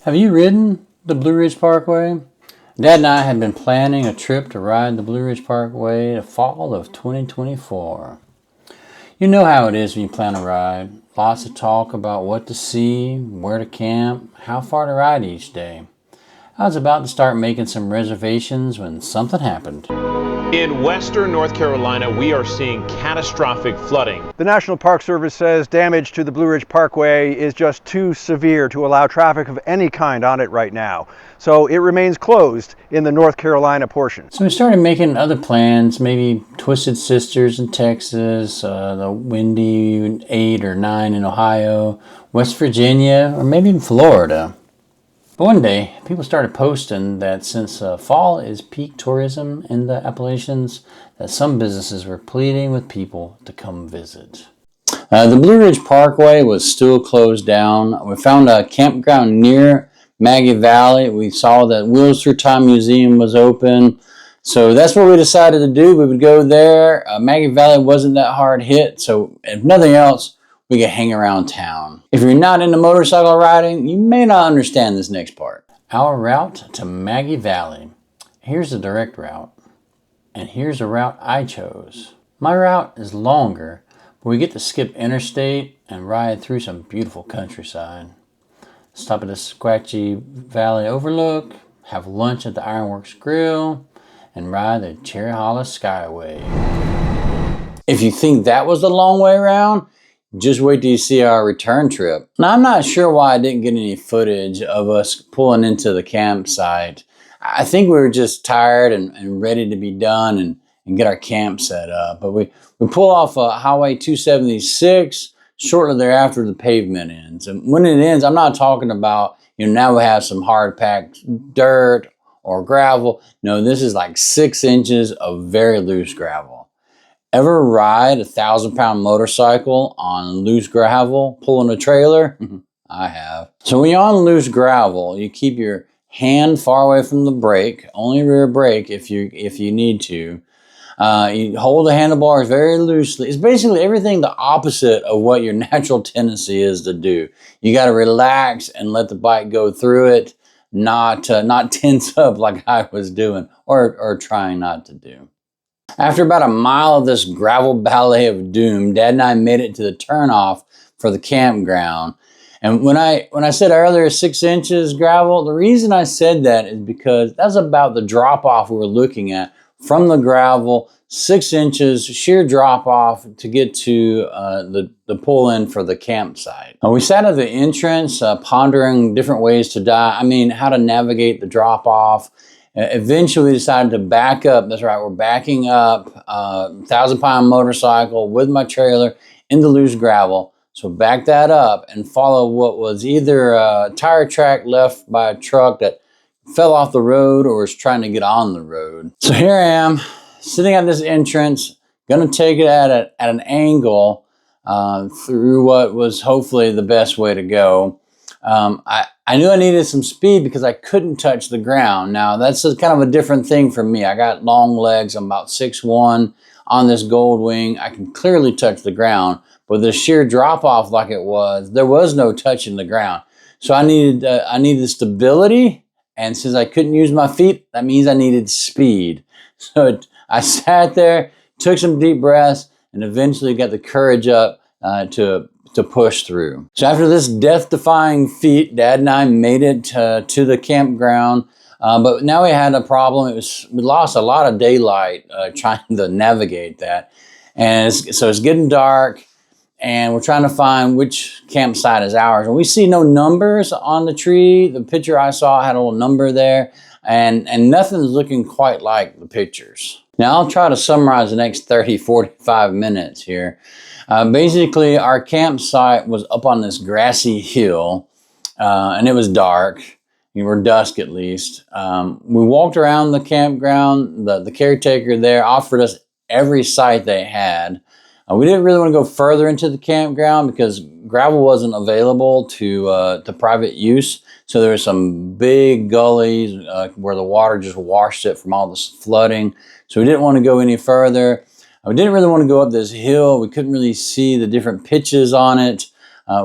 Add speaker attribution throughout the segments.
Speaker 1: Have you ridden the Ridge Parkway? Dad and I had been planning a trip to ride the Ridge Parkway the fall of 2024. You know how it is when you plan a ride. Lots of talk about what to see, where to camp, how far to ride each day. I was about to start making some reservations when something happened.
Speaker 2: In western North Carolina, we are seeing catastrophic flooding.
Speaker 3: The National Park Service says damage to the Ridge Parkway is just too severe to allow traffic of any kind on it right now. So it remains closed in the North Carolina portion.
Speaker 1: So we started making other plans, maybe Twisted Sisters in Texas, the Windy 8 or 9 in Ohio, West Virginia, or maybe even Florida. But one day, people started posting that since fall is peak tourism in the Appalachians, that some businesses were pleading with people to come visit. The Ridge Parkway was still closed down. We found a campground near Maggie Valley. We saw that Wheels Through Time Museum was open. So that's what we decided to do. We would go there. Maggie Valley wasn't that hard hit, so if nothing else, we could hang around town. If you're not into motorcycle riding, you may not understand this next part. Our route to Maggie Valley. Here's the direct route, and here's a route I chose. My route is longer, but we get to skip interstate and ride through some beautiful countryside. Stop at a Skagit Valley overlook, have lunch at the Ironworks Grill, and ride the Cherry Hollow Skyway. If you think that was the long way around, just wait till you see our return trip. Now, I'm not sure why I didn't get any footage of us pulling into the campsite. I think we were just tired and ready to be done and get our camp set up. But we pull off Highway 276. Shortly thereafter, the pavement ends. And when it ends, I'm not talking about, now we have some hard packed dirt or gravel. No, this is like 6 inches of very loose gravel. Ever ride a 1,000-pound motorcycle on loose gravel pulling a trailer? I have. So when you're on loose gravel, you keep your hand far away from the brake, only rear brake if you need to. You hold the handlebars very loosely. It's basically everything the opposite of what your natural tendency is to do. You got to relax and let the bike go through it, not tense up like I was doing or trying not to do. After about a mile of this gravel ballet of doom, Dad and I made it to the turnoff for the campground. And when I said earlier 6 inches gravel, the reason I said that is because that's about the drop off we were looking at from the gravel, 6 inches sheer drop off to get to the pull in for the campsite. We sat at the entrance pondering different ways to how to navigate the drop off. Eventually we decided to back up. That's right, we're backing up 1,000-pound motorcycle with my trailer in the loose gravel. So back that up and follow what was either a tire track left by a truck that fell off the road or was trying to get on the road. So here I am sitting at this entrance, gonna take it at an angle through what was hopefully the best way to go. I knew I needed some speed because I couldn't touch the ground. Now, that's kind of a different thing for me. I got long legs. I'm about 6'1" on this Gold Wing. I can clearly touch the ground, but the sheer drop off like it was, there was no touching the ground. So I needed stability. And since I couldn't use my feet, that means I needed speed. So I sat there, took some deep breaths, and eventually got the courage up to push through. So after this death-defying feat, Dad and I made it to the campground. But now we had a problem. We lost a lot of daylight trying to navigate that. And so it's getting dark, and we're trying to find which campsite is ours. And we see no numbers on the tree. The picture I saw had a little number there, and nothing's looking quite like the pictures. Now I'll try to summarize the next 30, 45 minutes here. Basically, our campsite was up on this grassy hill, and it was dark. We were dusk at least. We walked around the campground. The caretaker there offered us every site they had. We didn't really want to go further into the campground because gravel wasn't available to private use. So there were some big gullies where the water just washed it from all this flooding. So we didn't want to go any further. We didn't really want to go up this hill. We couldn't really see the different pitches on it.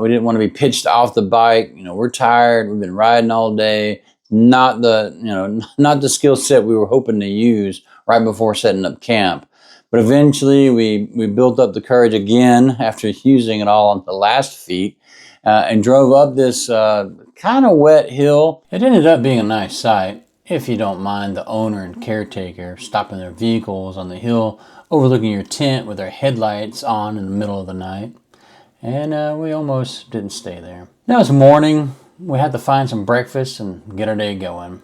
Speaker 1: We didn't want to be pitched off the bike. We're tired. We've been riding all day. Not the skill set we were hoping to use right before setting up camp. But eventually we built up the courage again after using it all on the last feet and drove up this kind of wet hill. It ended up being a nice sight, if you don't mind the owner and caretaker stopping their vehicles on the hill overlooking your tent with their headlights on in the middle of the night. And we almost didn't stay there. Now it's morning. We had to find some breakfast and get our day going.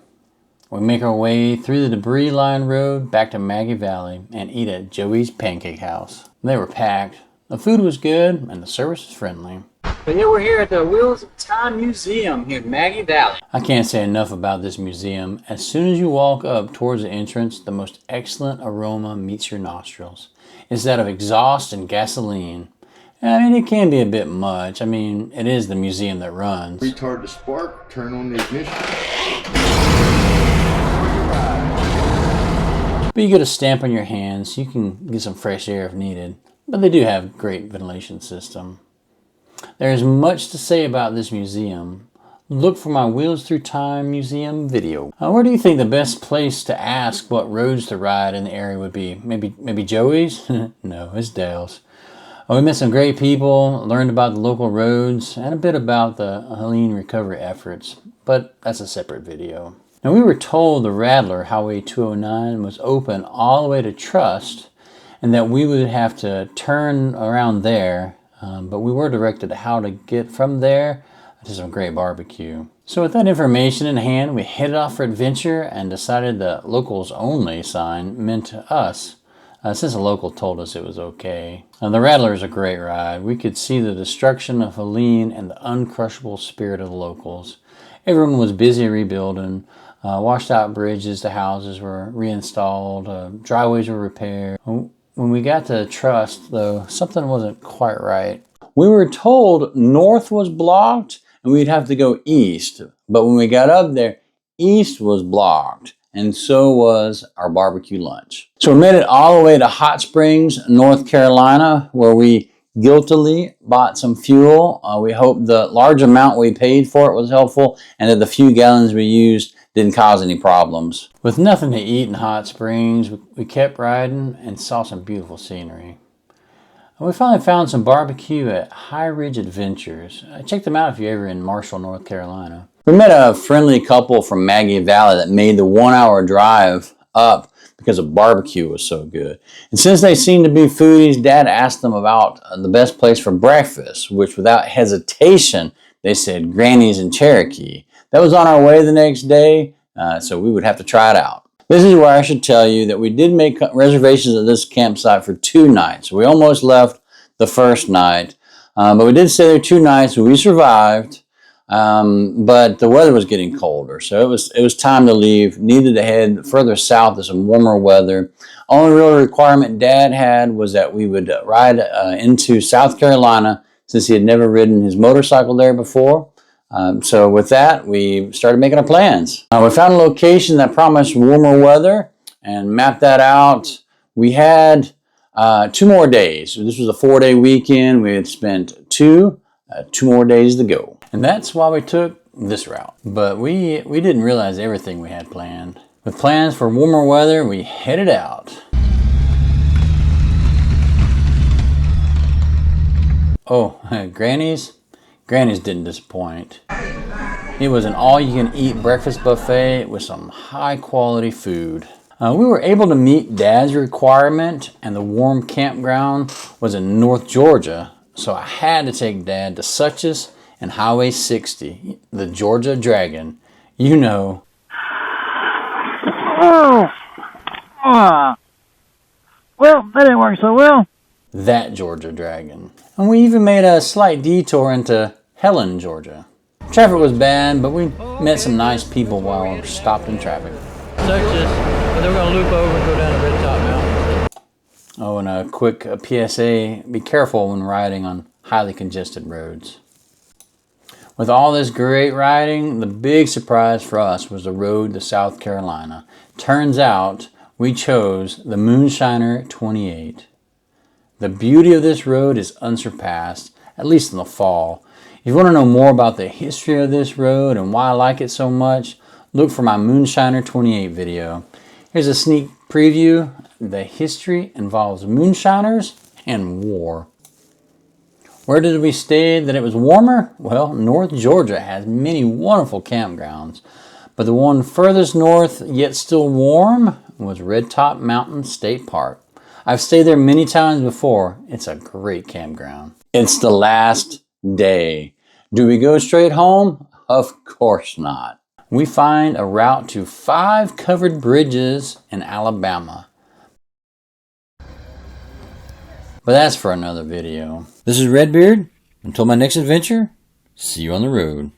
Speaker 1: We make our way through the debris-lined road back to Maggie Valley and eat at Joey's Pancake House. They were packed. The food was good and the service was friendly.
Speaker 4: But yeah, we're here at the Wheels of Time Museum here in Maggie Valley.
Speaker 1: I can't say enough about this museum. As soon as you walk up towards the entrance, the most excellent aroma meets your nostrils. It's that of exhaust and gasoline. It can be a bit much. It is the museum that runs.
Speaker 5: Retard the spark, turn on the ignition.
Speaker 1: But you get a stamp on your hands. You can get some fresh air if needed. But they do have a great ventilation system. There is much to say about this museum. Look for my Wheels Through Time Museum video. Where do you think the best place to ask what roads to ride in the area would be? Maybe Joey's? No, it's Dale's. We met some great people, learned about the local roads, and a bit about the Helene recovery efforts, but that's a separate video. Now, we were told the Rattler, Highway 209, was open all the way to Trust, and that we would have to turn around there, but we were directed how to get from there to some great barbecue. So with that information in hand, we headed off for adventure and decided the locals only sign meant to us. Since a local told us it was okay. The Rattler is a great ride. We could see the destruction of Helene and the uncrushable spirit of the locals. Everyone was busy rebuilding. Washed out bridges to houses were reinstalled. Driveways were repaired. When we got to Trust, though, something wasn't quite right. We were told north was blocked and we'd have to go east. But when we got up there, east was blocked. And so was our barbecue lunch. So we made it all the way to Hot Springs, North Carolina, where we guiltily bought some fuel. We hope the large amount we paid for it was helpful and that the few gallons we used didn't cause any problems. With nothing to eat in Hot Springs, we kept riding and saw some beautiful scenery. We finally found some barbecue at High Ridge Adventures. Check them out if you're ever in Marshall, North Carolina. We met a friendly couple from Maggie Valley that made the 1-hour drive up because the barbecue was so good. And since they seemed to be foodies, Dad asked them about the best place for breakfast, which without hesitation, they said Granny's in Cherokee. That was on our way the next day, so we would have to try it out. This is where I should tell you that we did make reservations at this campsite for 2 nights. We almost left the first night, but we did stay there 2 nights. We survived. But the weather was getting colder, so it was time to leave. Needed to head further south to some warmer weather. Only real requirement Dad had was that we would ride into South Carolina, since he had never ridden his motorcycle there before. So with that, we started making our plans. We found a location that promised warmer weather and mapped that out. We had 2 more days. So this was a 4-day weekend. We had spent 2 more days to go. And that's why we took this route. But we didn't realize everything we had planned. With plans for warmer weather, we headed out. Oh, Granny's? Granny's didn't disappoint. It was an all-you-can-eat breakfast buffet with some high-quality food. We were able to meet Dad's requirement, and the warm campground was in North Georgia, so I had to take Dad to Suches and Highway 60, the Georgia Dragon. You know.
Speaker 4: Well, that didn't work so well.
Speaker 1: That Georgia Dragon. And we even made a slight detour into Helen, Georgia. Traffic was bad, but we met some nice people while we were stopped in traffic.
Speaker 4: Suches, but then we're going to loop over and go down to Red Top Mountain.
Speaker 1: Oh, and a quick PSA, be careful when riding on highly congested roads. With all this great riding, the big surprise for us was the road to South Carolina. Turns out we chose the Moonshiner 28. The beauty of this road is unsurpassed, at least in the fall. If you want to know more about the history of this road and why I like it so much, look for my Moonshiner 28 video. Here's a sneak preview. The history involves moonshiners and war. Where did we stay that it was warmer? Well, North Georgia has many wonderful campgrounds, but the one furthest north yet still warm was Red Top Mountain State Park. I've stayed there many times before. It's a great campground. It's the last day. Do we go straight home? Of course not. We find a route to 5 covered bridges in Alabama. But that's for another video. This is Redbeard. Until my next adventure, see you on the road.